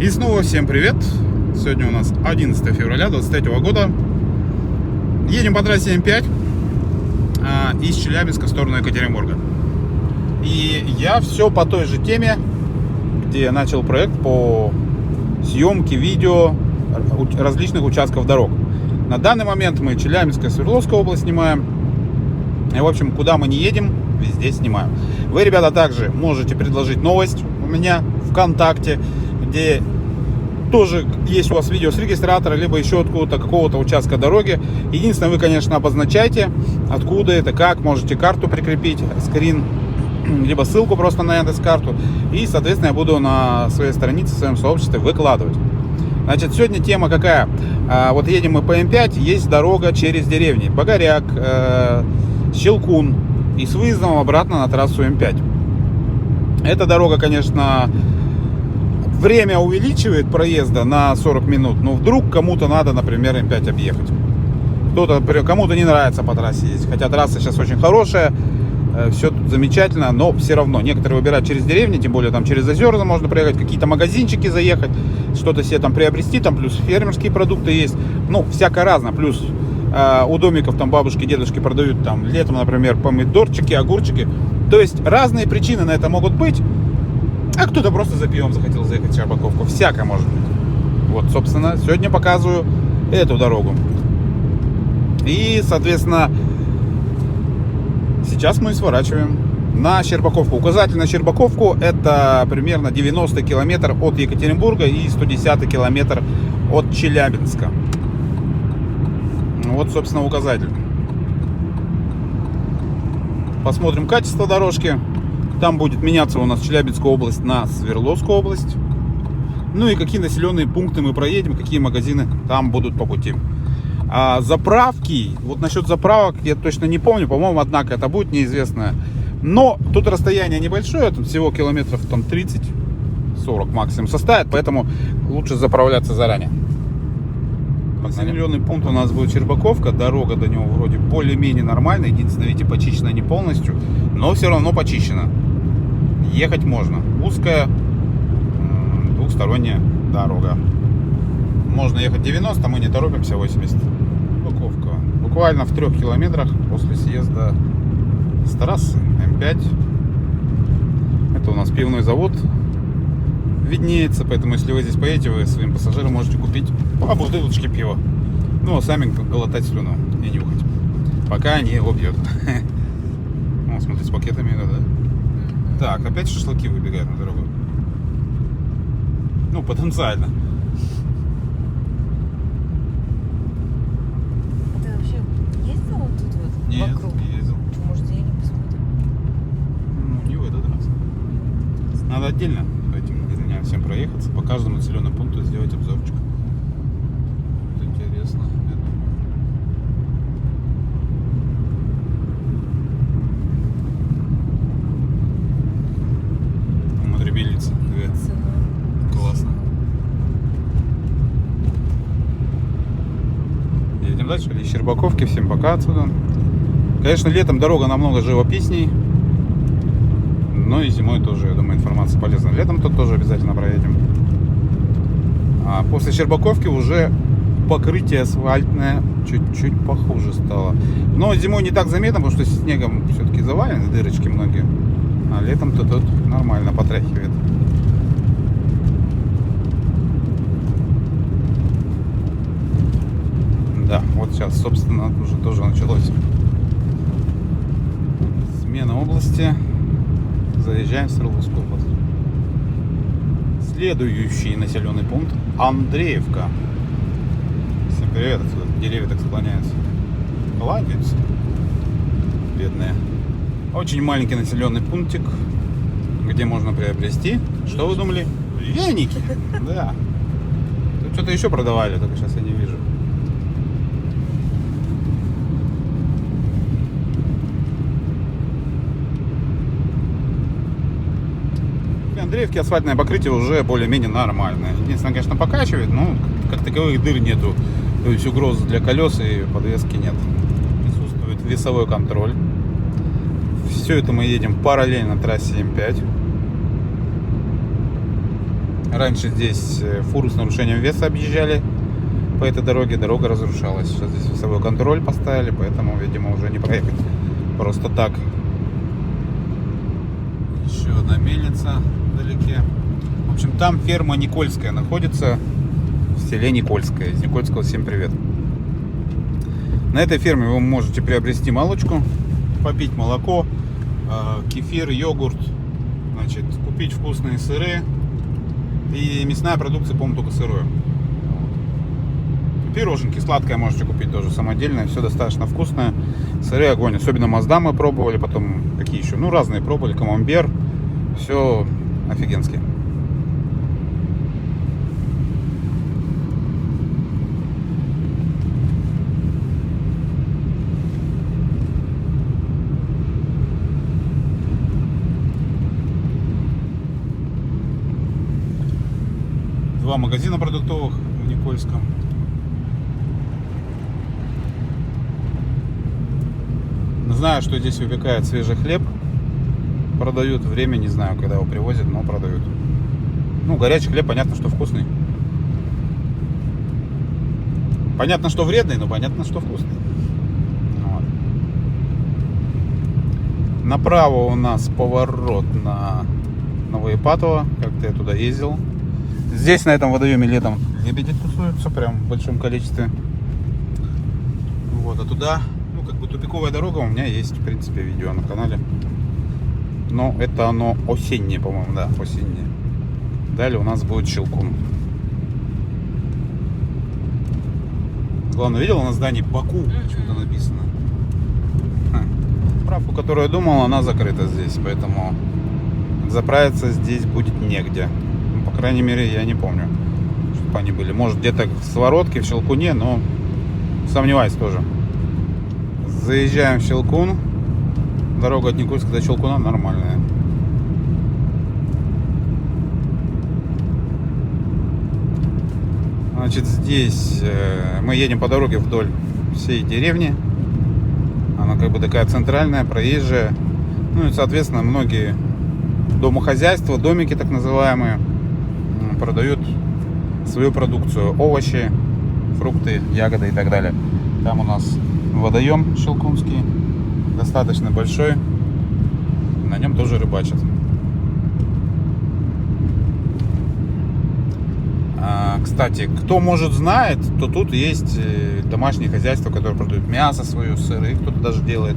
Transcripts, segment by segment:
И снова всем привет! Сегодня у нас 11 февраля 2023 года. Едем по трассе М5 из Челябинска в сторону Екатеринбурга. И я все по той же теме, где я начал проект по съемке видео различных участков дорог. На данный момент мы Челябинская, Свердловская область снимаем. И, в общем, куда мы не едем, везде снимаем. Вы, ребята, также можете предложить новость у меня ВКонтакте, где тоже есть у вас видео с регистратора, либо еще откуда-то, какого-то участка дороги. Единственное, вы, конечно, обозначайте, откуда это, как. Можете карту прикрепить, скрин, либо ссылку просто на Яндекс.Карту. И, соответственно, я буду на своей странице, в своем сообществе выкладывать. Значит, сегодня тема какая? Вот едем мы по М5, есть дорога через деревни. Багаряк, Щелкун. И с выездом обратно на трассу М5. Эта дорога, конечно, время увеличивает проезда на 40 минут. Но вдруг кому-то надо, например, М5 объехать. Кому-то не нравится по трассе ездить. Хотя трасса сейчас очень хорошая. Все тут замечательно, но все равно некоторые выбирают через деревни, тем более там через озера можно проехать, какие-то магазинчики заехать, что-то себе там приобрести, там плюс фермерские продукты есть, ну, всяко разно, плюс у домиков там бабушки, дедушки продают там летом, например, помидорчики, огурчики, то есть разные причины на это могут быть, а кто-то просто за пивом захотел заехать в Щербаковку, всякое может быть. Вот, собственно, сегодня показываю эту дорогу. И, соответственно, сейчас мы сворачиваем на Щербаковку. Указатель на Щербаковку — это примерно 90 километр от Екатеринбурга и 110 километр от Челябинска. Вот, собственно, указатель. Посмотрим качество дорожки. Там будет меняться у нас Челябинская область на Свердловскую область. Ну и какие населенные пункты мы проедем, какие магазины там будут по пути. А заправки, вот насчет заправок я точно не помню, по-моему, однако это будет неизвестное. Но тут расстояние небольшое, там всего километров там 30-40 максимум составит, поэтому лучше заправляться заранее. Населенный пункт у нас будет Щербаковка, дорога до него вроде более-менее нормальная, единственное, видите, почищена не полностью, но все равно почищена. Ехать можно. Узкая двухсторонняя дорога. Можно ехать 90, мы не торопимся, 80. Щербаковка. Буквально в 3 километрах после съезда с трассы М5. Это у нас пивной завод виднеется, поэтому если вы здесь поедете, вы своим пассажирам можете купить по бутылочке пива. Ну, а сами глотать слюну и нюхать, пока не убьет. О, смотри, с пакетами, да? Так, опять шашлыки выбегают на дорогу. Ну, потенциально. Нет, вокруг. Не ездил. Может, я не посмотрю? Ну, не в этот раз. Надо отдельно этим дням всем проехаться, по каждому населенному пункту сделать обзорчик. Вот интересно, я думаю. Смотри, белица. Классно. Едем дальше. Из Щербаковки. Всем пока отсюда. Конечно, летом дорога намного живописней, но и зимой тоже, я думаю, информация полезна. Летом тут тоже обязательно проедем. А после Щербаковки уже покрытие асфальтное чуть-чуть похуже стало. Но зимой не так заметно, потому что снегом все-таки завалены дырочки многие. А летом-то тут нормально потряхивает. Да, вот сейчас, собственно, уже тоже началось. Смена области. Заезжаем в Свердловскую область. Следующий населенный пункт — Андреевка. Всем привет, отсюда деревья так склоняются. Кланяются. Бедные. Очень маленький населенный пунктик, где можно приобрести. Что вы думали? Веники. Да. Тут что-то еще продавали, только сейчас я не вижу. В Андреевке асфальтное покрытие уже более-менее нормальное. Единственное, конечно, покачивает, но как таковых дыр нету. То есть угрозы для колес и подвески нет. Присутствует весовой контроль. Все это мы едем параллельно трассе М5. Раньше здесь фуры с нарушением веса объезжали по этой дороге, дорога разрушалась. Сейчас здесь весовой контроль поставили, поэтому, видимо, уже не проехать просто так. Еще одна мельница вдалеке. В общем, там ферма Никольская находится в селе Никольское. Из Никольского всем привет. На этой ферме вы можете приобрести молочку, попить молоко, кефир, йогурт, значит, купить вкусные сыры. И мясная продукция, по-моему, только сырое. Пироженки, сладкое можете купить тоже самодельное. Все достаточно вкусное. Сыры огонь. Особенно Мазда мы пробовали. Потом какие еще? Ну, разные пробовали. Камамбер. Все офигенски. Два магазина продуктовых в Никольском. Знаю, что здесь выпекают свежий хлеб. Продают. Время не знаю, когда его привозят, но продают. Ну, горячий хлеб, понятно, что вкусный. Понятно, что вредный, но понятно, что вкусный. Вот. Направо у нас поворот на Новоипатово. Как-то я туда ездил. Здесь на этом водоеме летом лебеди тусуются прям в большом количестве. Вот, а туда, ну, как бы тупиковая дорога у меня есть, в принципе, видео на канале. Но это оно осеннее, по-моему, да, осеннее. Далее у нас будет Щелкун. Главное, видел на здании Баку почему-то написано. Правку, которую я думал, она закрыта здесь, поэтому заправиться здесь будет негде. По крайней мере, я не помню, чтобы они были. Может, где-то в Своротке, в Щелкуне, но сомневаюсь тоже. Заезжаем в Щелкун. Дорога от Никольска до Щелкуна нормальная. Значит, здесь мы едем по дороге вдоль всей деревни. Она как бы такая центральная, проезжая. Ну и, соответственно, многие домохозяйства, домики так называемые, продают свою продукцию, овощи, фрукты, ягоды и так далее. Там у нас водоем Щелкунский, достаточно большой, на нем тоже рыбачат. Кстати, кто может знает, то тут есть домашние хозяйства, которые продают мясо свое, сыры, кто-то даже делает.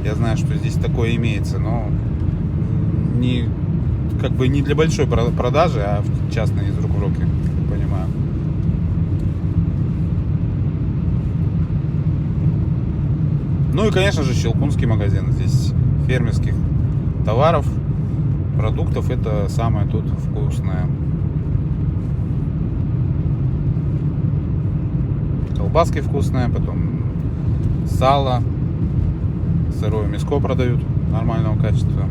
Я знаю, что здесь такое имеется, но не как бы не для большой продажи, а в частной из рук в руки, я понимаю. Ну и, конечно же, Щелкунский магазин. Здесь фермерских товаров, продуктов это самое тут вкусное. Колбаски вкусные, потом сало, сырое мяско продают нормального качества.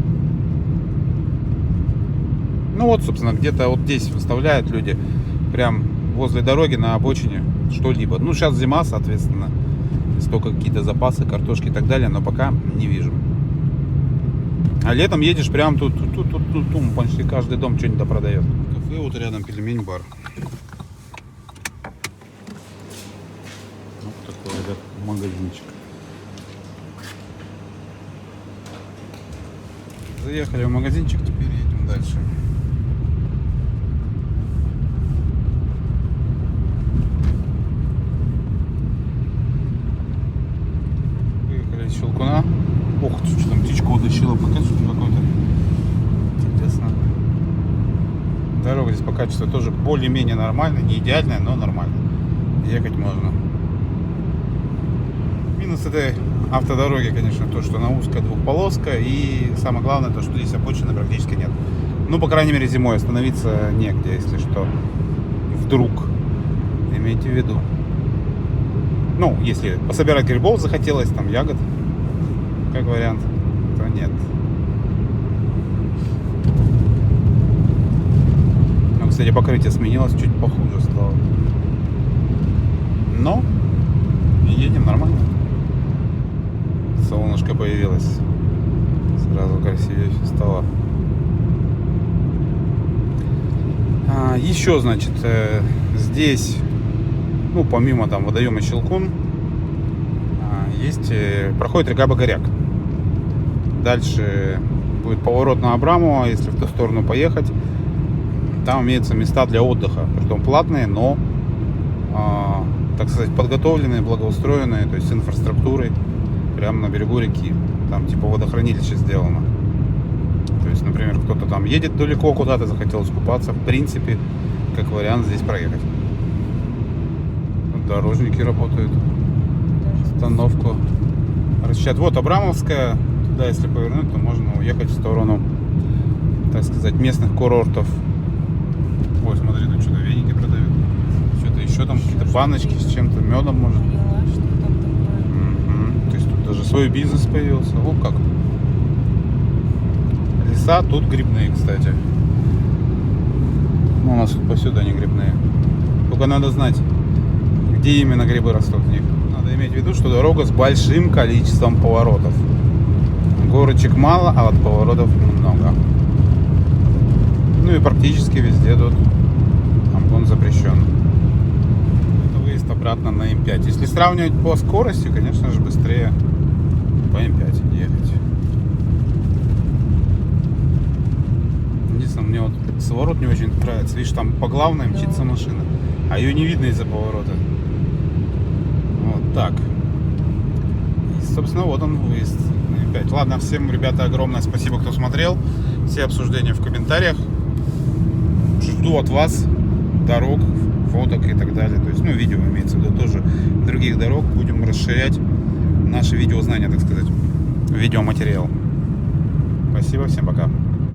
Ну вот, собственно, где-то вот здесь выставляют люди прям возле дороги на обочине что-либо. Ну, сейчас зима, соответственно, столько какие-то запасы, картошки и так далее, но пока не вижу. А летом едешь прям тут, почти каждый дом что-нибудь продает. Кафе, вот рядом пельмень-бар. Вот такой, ребят, магазинчик. Заехали в магазинчик, теперь едем дальше. Выехали из Щелкуна. Ох, что там птичка утащила, по качеству какой-то. Интересно. Дорога здесь по качеству тоже более-менее нормальная, не идеальная, но нормально. Ехать можно. Минус этой автодороги, конечно, то, что она узкая двухполоска, и самое главное, то, что здесь обочины практически нет. Ну, по крайней мере, зимой остановиться негде, если что. Вдруг. Имейте в виду. Ну, если пособирать грибов захотелось, там, ягод, как вариант, то нет. Ну, кстати, покрытие сменилось, чуть похуже стало. Но едем нормально. Солнышко появилось. Сразу красивее все стало. Еще, значит, здесь, ну, помимо там водоема Щелкун, есть, проходит река Бакаряк. Дальше будет поворот на Абрамова, если в ту сторону поехать. Там имеются места для отдыха, притом платные, но, так сказать, подготовленные, благоустроенные, то есть с инфраструктурой, прямо на берегу реки. Там типа водохранилище сделано. То есть, например, кто-то там едет далеко куда-то, захотел искупаться, в принципе, как вариант здесь проехать. Дорожники работают. Остановку расчет. Вот Абрамовская. Туда, если повернуть, то можно уехать в сторону, так сказать, местных курортов. Ой, смотри, тут что-то веники продают. Что-то еще там, какие-то баночки с чем-то, медом, может. То есть тут даже свой бизнес появился. О, как. Леса тут грибные, кстати. Ну, у нас тут повсюду они грибные. Только надо знать, где именно грибы растут в них. Надо иметь в виду, что дорога с большим количеством поворотов. Горочек мало, а вот поворотов много. Ну и практически везде тут обгон запрещен. Это выезд обратно на М5. Если сравнивать по скорости, конечно же, быстрее по М5 ехать. Единственное, мне вот сворот не очень нравится. Видишь, там по главной мчится машина, а ее не видно из-за поворота. Вот так. И, собственно, вот он выезд на М5. Ладно, всем, ребята, огромное спасибо, кто смотрел. Все обсуждения в комментариях. Жду от вас дорог, фоток и так далее. То есть, ну, видео имеется в виду тоже других дорог. Будем расширять наше видеознание, так сказать, видеоматериал. Спасибо, всем пока.